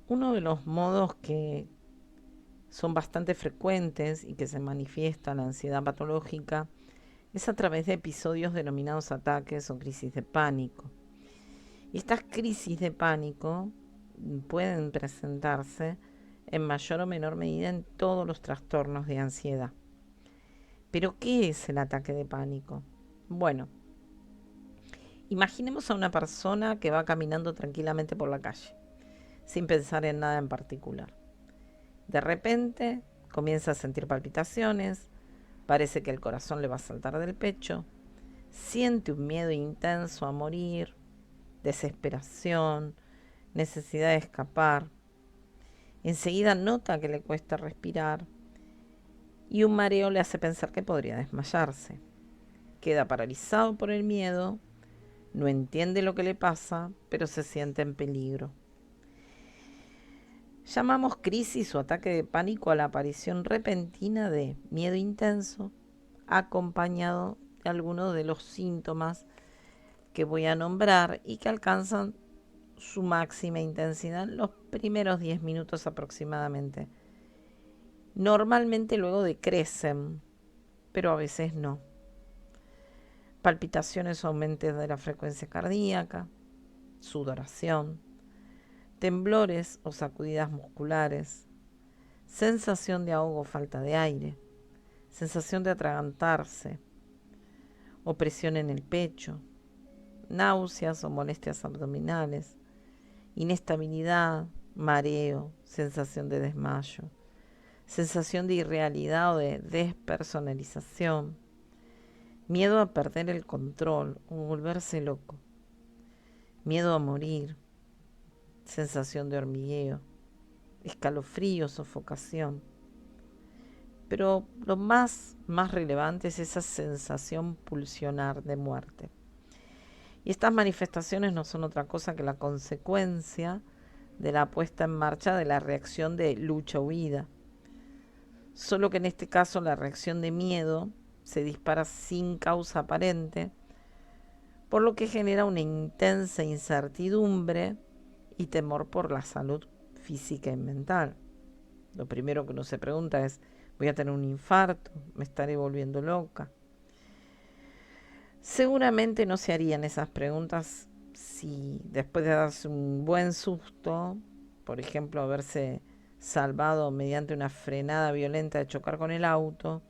Uno de los modos que son bastante frecuentes y que se manifiesta la ansiedad patológica es a través de episodios denominados ataques o crisis de pánico. Y estas crisis de pánico pueden presentarse en mayor o menor medida en todos los trastornos de ansiedad. Pero, ¿qué es el ataque de pánico? Bueno, imaginemos a una persona que va caminando tranquilamente por la calle, sin pensar en nada en particular. De repente comienza a sentir palpitaciones, parece que el corazón le va a saltar del pecho, siente un miedo intenso a morir, desesperación, necesidad de escapar. Enseguida nota que le cuesta respirar y un mareo le hace pensar que podría desmayarse. Queda paralizado por el miedo, no entiende lo que le pasa, pero se siente en peligro. Llamamos crisis o ataque de pánico a la aparición repentina de miedo intenso, acompañado de algunos de los síntomas que voy a nombrar y que alcanzan su máxima intensidad en los primeros 10 minutos aproximadamente. Normalmente luego decrecen, pero a veces no. Palpitaciones o aumento de la frecuencia cardíaca, sudoración, temblores o sacudidas musculares, sensación de ahogo o falta de aire, sensación de atragantarse, opresión en el pecho, náuseas o molestias abdominales, inestabilidad, mareo, sensación de desmayo, sensación de irrealidad o de despersonalización, miedo a perder el control o volverse loco, miedo a morir, sensación de hormigueo, escalofrío, sofocación. Pero lo más relevante es esa sensación pulsionar de muerte. Y estas manifestaciones no son otra cosa que la consecuencia de la puesta en marcha de la reacción de lucha-huida. Solo que en este caso la reacción de miedo se dispara sin causa aparente, por lo que genera una intensa incertidumbre y temor por la salud física y mental. Lo primero que uno se pregunta es, ¿voy a tener un infarto? ¿Me estaré volviendo loca? Seguramente no se harían esas preguntas si después de darse un buen susto, por ejemplo, haberse salvado mediante una frenada violenta de chocar con el auto,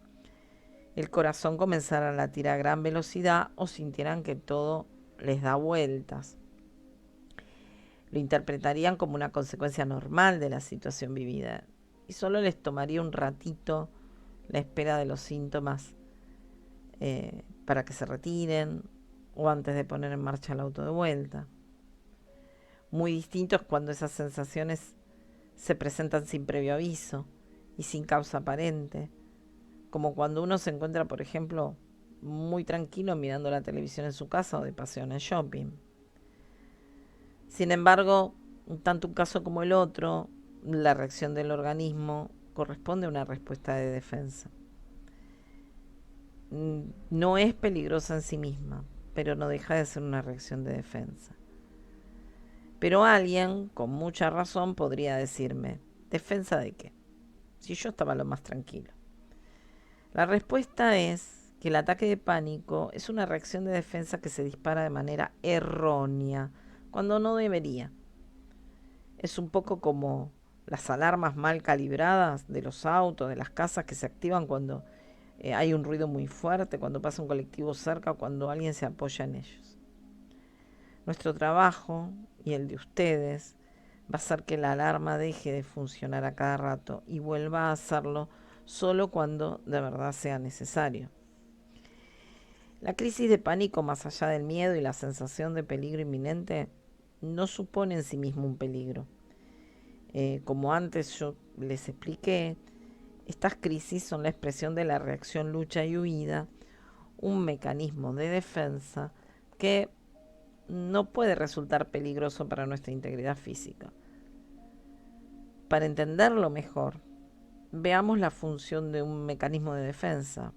el corazón comenzara a latir a gran velocidad o sintieran que todo les da vueltas. Lo interpretarían como una consecuencia normal de la situación vivida y solo les tomaría un ratito la espera de los síntomas para que se retiren o antes de poner en marcha el auto de vuelta. Muy distinto es cuando esas sensaciones se presentan sin previo aviso y sin causa aparente, como cuando uno se encuentra, por ejemplo, muy tranquilo mirando la televisión en su casa o de paseo en el shopping. Sin embargo, tanto un caso como el otro, la reacción del organismo corresponde a una respuesta de defensa. No es peligrosa en sí misma, pero no deja de ser una reacción de defensa. Pero alguien, con mucha razón, podría decirme, ¿defensa de qué? Si yo estaba lo más tranquilo. La respuesta es que el ataque de pánico es una reacción de defensa que se dispara de manera errónea, cuando no debería. Es un poco como las alarmas mal calibradas de los autos, de las casas que se activan cuando hay un ruido muy fuerte, cuando pasa un colectivo cerca o cuando alguien se apoya en ellos. Nuestro trabajo y el de ustedes va a hacer que la alarma deje de funcionar a cada rato y vuelva a hacerlo solo cuando de verdad sea necesario. La crisis de pánico, más allá del miedo y la sensación de peligro inminente, no supone en sí mismo un peligro. Como antes yo les expliqué, estas crisis son la expresión de la reacción lucha y huida, un mecanismo de defensa que no puede resultar peligroso para nuestra integridad física. Para entenderlo mejor, veamos la función de un mecanismo de defensa,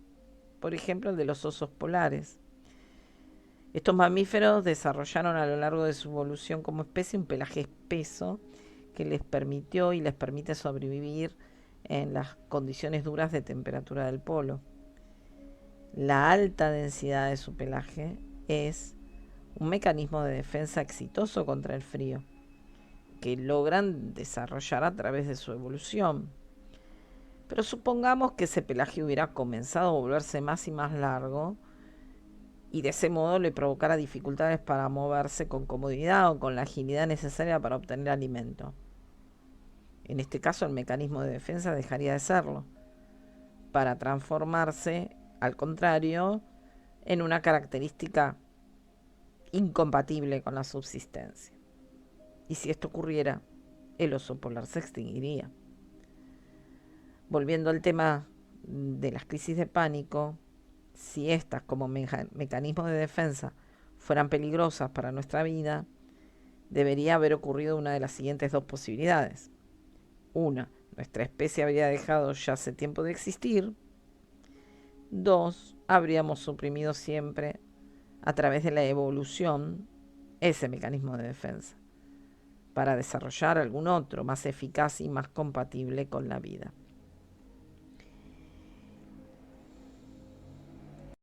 por ejemplo el de los osos polares. Estos mamíferos desarrollaron a lo largo de su evolución como especie un pelaje espeso que les permitió y les permite sobrevivir en las condiciones duras de temperatura del polo. La alta densidad de su pelaje es un mecanismo de defensa exitoso contra el frío, que logran desarrollar a través de su evolución. Pero supongamos que ese pelaje hubiera comenzado a volverse más y más largo y de ese modo le provocara dificultades para moverse con comodidad o con la agilidad necesaria para obtener alimento. En este caso el mecanismo de defensa dejaría de serlo, para transformarse, al contrario, en una característica incompatible con la subsistencia. Y si esto ocurriera, el oso polar se extinguiría. Volviendo al tema de las crisis de pánico, si estas como mecanismos de defensa fueran peligrosas para nuestra vida, debería haber ocurrido una de las siguientes dos posibilidades. Una, nuestra especie habría dejado ya hace tiempo de existir. Dos, habríamos suprimido siempre, a través de la evolución, ese mecanismo de defensa, para desarrollar algún otro más eficaz y más compatible con la vida.